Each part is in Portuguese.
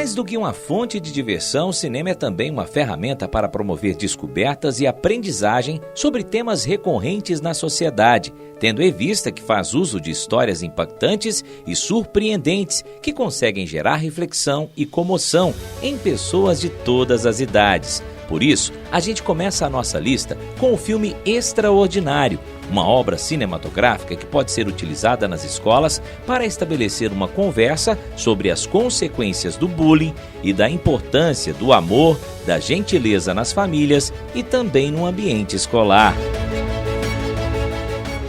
Mais do que uma fonte de diversão, o cinema é também uma ferramenta para promover descobertas e aprendizagem sobre temas recorrentes na sociedade, tendo em vista que faz uso de histórias impactantes e surpreendentes que conseguem gerar reflexão e comoção em pessoas de todas as idades. Por isso, a gente começa a nossa lista com o filme Extraordinário, uma obra cinematográfica que pode ser utilizada nas escolas para estabelecer uma conversa sobre as consequências do bullying e da importância do amor, da gentileza nas famílias e também no ambiente escolar.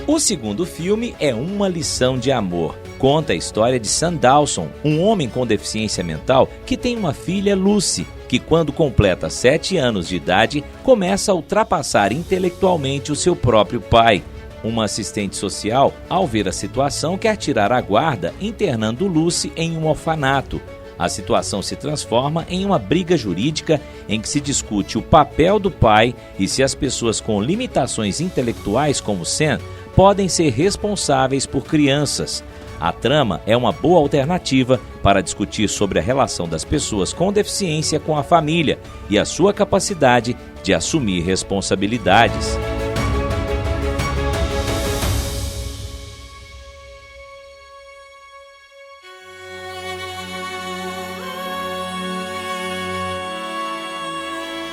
O segundo filme é Uma Lição de Amor. Conta a história de Sam Dawson, um homem com deficiência mental que tem uma filha, Lucy, que quando completa 7 anos de idade, começa a ultrapassar intelectualmente o seu próprio pai. Uma assistente social, ao ver a situação, quer tirar a guarda, internando Lucy em um orfanato. A situação se transforma em uma briga jurídica em que se discute o papel do pai e se as pessoas com limitações intelectuais como Sam podem ser responsáveis por crianças. A trama é uma boa alternativa para discutir sobre a relação das pessoas com deficiência com a família e a sua capacidade de assumir responsabilidades.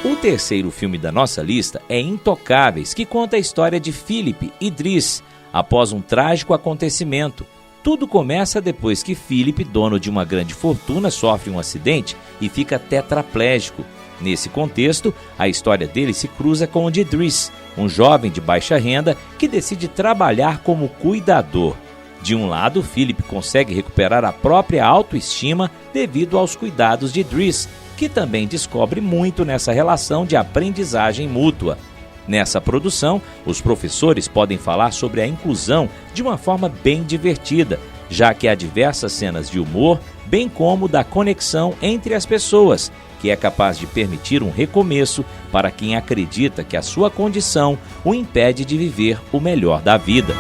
O terceiro filme da nossa lista é Intocáveis, que conta a história de Philip e Driss após um trágico acontecimento. Tudo começa depois que Philip, dono de uma grande fortuna, sofre um acidente e fica tetraplégico. Nesse contexto, a história dele se cruza com o de Driss, um jovem de baixa renda que decide trabalhar como cuidador. De um lado, Philip consegue recuperar a própria autoestima devido aos cuidados de Driss, que também descobre muito nessa relação de aprendizagem mútua. Nessa produção, os professores podem falar sobre a inclusão de uma forma bem divertida, já que há diversas cenas de humor, bem como da conexão entre as pessoas, que é capaz de permitir um recomeço para quem acredita que a sua condição o impede de viver o melhor da vida.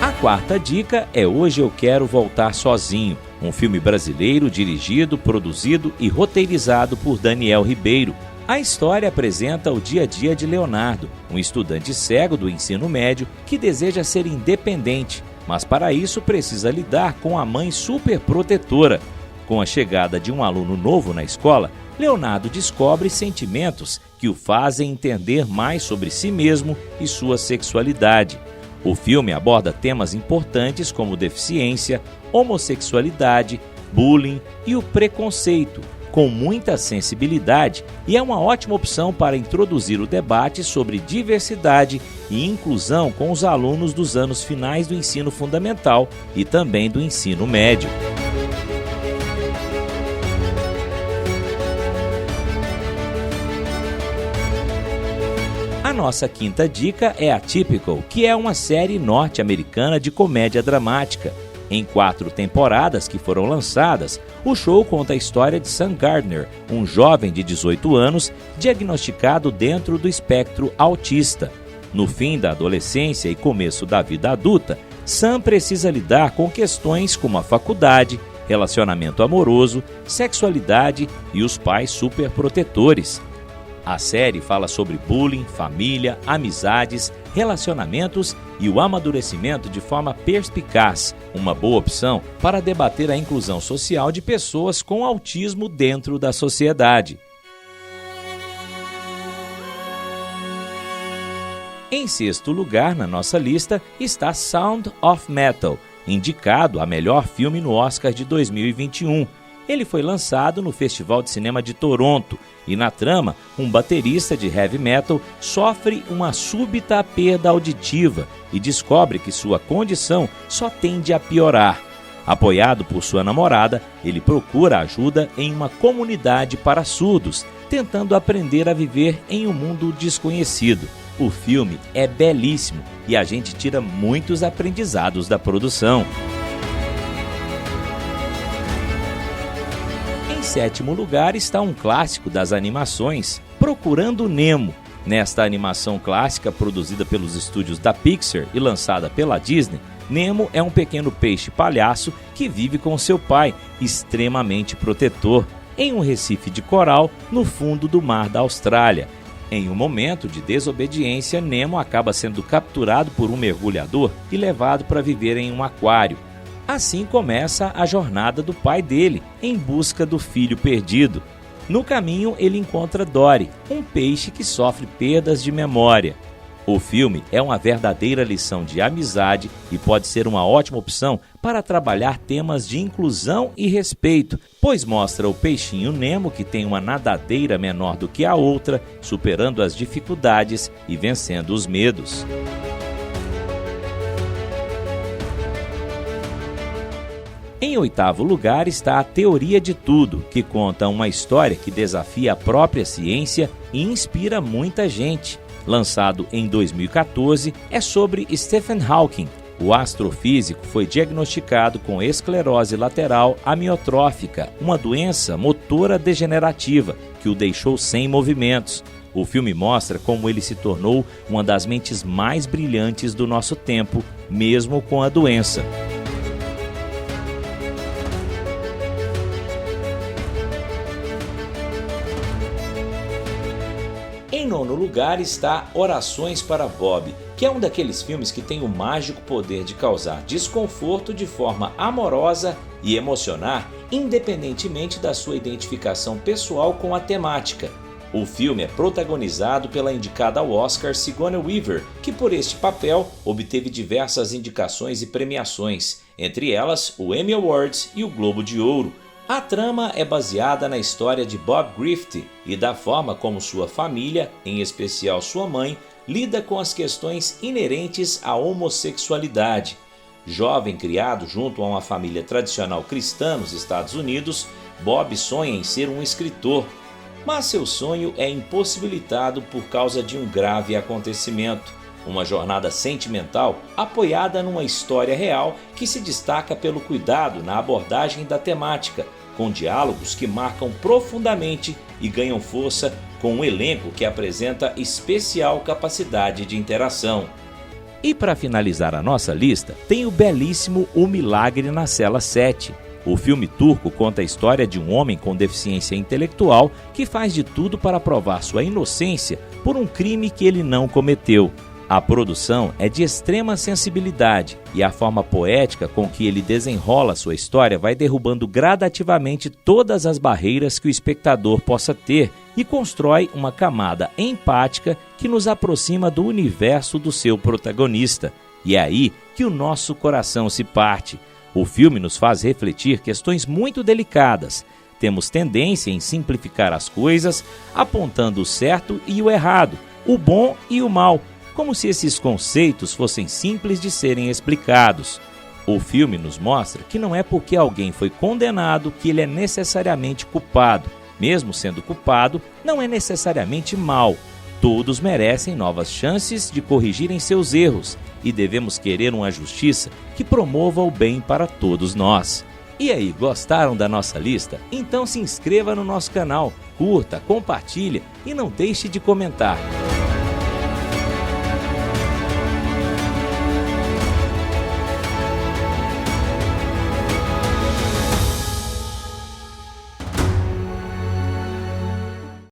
A quarta dica é Hoje Eu Quero Voltar Sozinho, um filme brasileiro dirigido, produzido e roteirizado por Daniel Ribeiro. A história apresenta o dia a dia de Leonardo, um estudante cego do ensino médio que deseja ser independente, mas para isso precisa lidar com a mãe superprotetora. Com a chegada de um aluno novo na escola, Leonardo descobre sentimentos que o fazem entender mais sobre si mesmo e sua sexualidade. O filme aborda temas importantes como deficiência, homossexualidade, bullying e o preconceito, com muita sensibilidade, e é uma ótima opção para introduzir o debate sobre diversidade e inclusão com os alunos dos anos finais do ensino fundamental e também do ensino médio. A nossa quinta dica é Atypical, que é uma série norte-americana de comédia dramática. Em 4 temporadas que foram lançadas, o show conta a história de Sam Gardner, um jovem de 18 anos diagnosticado dentro do espectro autista. No fim da adolescência e começo da vida adulta, Sam precisa lidar com questões como a faculdade, relacionamento amoroso, sexualidade e os pais superprotetores. A série fala sobre bullying, família, amizades, relacionamentos e o amadurecimento de forma perspicaz, uma boa opção para debater a inclusão social de pessoas com autismo dentro da sociedade. Em sexto lugar na nossa lista está Sound of Metal, indicado a melhor filme no Oscar de 2021. Ele foi lançado no Festival de Cinema de Toronto e, na trama, um baterista de heavy metal sofre uma súbita perda auditiva e descobre que sua condição só tende a piorar. Apoiado por sua namorada, ele procura ajuda em uma comunidade para surdos, tentando aprender a viver em um mundo desconhecido. O filme é belíssimo e a gente tira muitos aprendizados da produção. Em sétimo lugar está um clássico das animações, Procurando Nemo. Nesta animação clássica produzida pelos estúdios da Pixar e lançada pela Disney, Nemo é um pequeno peixe palhaço que vive com seu pai, extremamente protetor, em um recife de coral no fundo do mar da Austrália. Em um momento de desobediência, Nemo acaba sendo capturado por um mergulhador e levado para viver em um aquário. Assim começa a jornada do pai dele, em busca do filho perdido. No caminho, ele encontra Dory, um peixe que sofre perdas de memória. O filme é uma verdadeira lição de amizade e pode ser uma ótima opção para trabalhar temas de inclusão e respeito, pois mostra o peixinho Nemo, que tem uma nadadeira menor do que a outra, superando as dificuldades e vencendo os medos. Em oitavo lugar está A Teoria de Tudo, que conta uma história que desafia a própria ciência e inspira muita gente. Lançado em 2014, é sobre Stephen Hawking. O astrofísico foi diagnosticado com esclerose lateral amiotrófica, uma doença motora degenerativa que o deixou sem movimentos. O filme mostra como ele se tornou uma das mentes mais brilhantes do nosso tempo, mesmo com a doença. Em nono lugar está Orações para Bob, que é um daqueles filmes que tem o mágico poder de causar desconforto de forma amorosa e emocionar, independentemente da sua identificação pessoal com a temática. O filme é protagonizado pela indicada ao Oscar Sigourney Weaver, que por este papel obteve diversas indicações e premiações, entre elas o Emmy Awards e o Globo de Ouro. A trama é baseada na história de Bob Griffith e da forma como sua família, em especial sua mãe, lida com as questões inerentes à homossexualidade. Jovem criado junto a uma família tradicional cristã nos Estados Unidos, Bob sonha em ser um escritor, mas seu sonho é impossibilitado por causa de um grave acontecimento. Uma jornada sentimental apoiada numa história real que se destaca pelo cuidado na abordagem da temática, com diálogos que marcam profundamente e ganham força com um elenco que apresenta especial capacidade de interação. E para finalizar a nossa lista, tem o belíssimo O Milagre na Cela 7. O filme turco conta a história de um homem com deficiência intelectual que faz de tudo para provar sua inocência por um crime que ele não cometeu. A produção é de extrema sensibilidade e a forma poética com que ele desenrola sua história vai derrubando gradativamente todas as barreiras que o espectador possa ter e constrói uma camada empática que nos aproxima do universo do seu protagonista. E é aí que o nosso coração se parte. O filme nos faz refletir questões muito delicadas. Temos tendência em simplificar as coisas, apontando o certo e o errado, o bom e o mal, como se esses conceitos fossem simples de serem explicados. O filme nos mostra que não é porque alguém foi condenado que ele é necessariamente culpado. Mesmo sendo culpado, não é necessariamente mau. Todos merecem novas chances de corrigirem seus erros e devemos querer uma justiça que promova o bem para todos nós. E aí, gostaram da nossa lista? Então se inscreva no nosso canal, curta, compartilhe e não deixe de comentar.